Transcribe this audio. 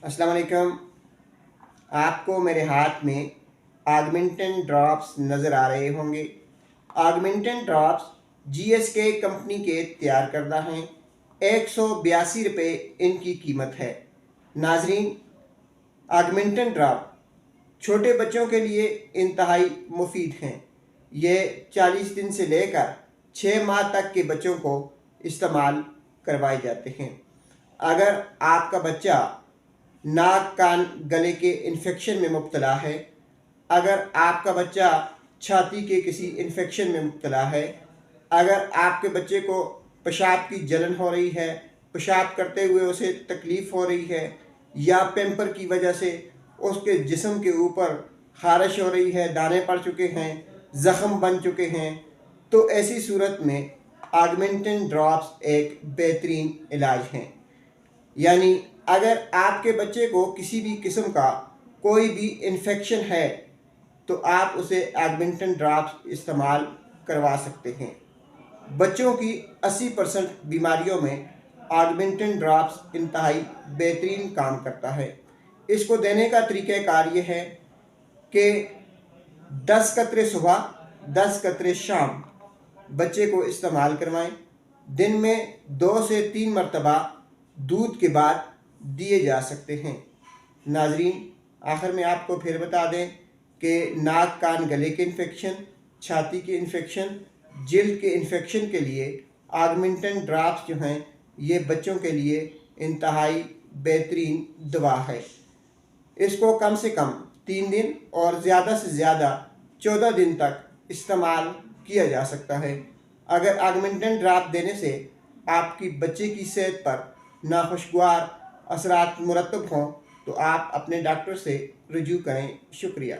अस्सलाम वालेकुम। आपको मेरे हाथ में ऑगमेंटन ड्रॉप्स नज़र आ रहे होंगे। ऑगमेंटन ड्रॉप्स जीएसके कंपनी के तैयार करदा हैं। 182 रुपये इनकी कीमत है। नाजरीन, ऑगमेंटन ड्रॉप छोटे बच्चों के लिए इंतहाई मुफीद हैं। ये 40 दिन से लेकर 6 माह तक के बच्चों को इस्तेमाल करवाए जाते हैं। अगर आपका बच्चा नाक कान गले के इन्फेक्शन में मुब्तला है, अगर आपका बच्चा छाती के किसी इन्फेक्शन में मुब्तला है, अगर आपके बच्चे को पेशाब की जलन हो रही है, पेशाब करते हुए उसे तकलीफ़ हो रही है, या पेम्पर की वजह से उसके जिस्म के ऊपर खारिश हो रही है, दाने पड़ चुके हैं, ज़ख़म बन चुके हैं, तो ऐसी सूरत में ऑगमेंटन ड्रॉप्स एक बेहतरीन इलाज हैं। यानी अगर आपके बच्चे को किसी भी किस्म का कोई भी इन्फेक्शन है तो आप उसे ऑगमेंटन ड्रॉप्स इस्तेमाल करवा सकते हैं। बच्चों की 80% बीमारियों में ऑगमेंटन ड्रॉप्स इंतहाई बेहतरीन काम करता है। इसको देने का तरीक़ाकार ये है कि 10 कतरे सुबह 10 कतरे शाम बच्चे को इस्तेमाल करवाएं। दिन में 2 से 3 मरतबा दूध के बाद दिए जा सकते हैं। नाजरीन, आखिर में आपको फिर बता दें कि नाक कान गले के इन्फेक्शन, छाती के इन्फेक्शन, जिल्द के इन्फेक्शन के लिए ऑगमेंटन ड्रॉप्स जो हैं ये बच्चों के लिए इंतहाई बेहतरीन दवा है। इसको कम से कम 3 दिन और ज़्यादा से ज़्यादा 14 दिन तक इस्तेमाल किया जा सकता है। अगर ऑगमेंटन ड्रॉप देने से आपकी बच्चे की सेहत पर नाखुशगवार असरात मुरतब हों तो आप अपने डॉक्टर से रुजू करें। शुक्रिया।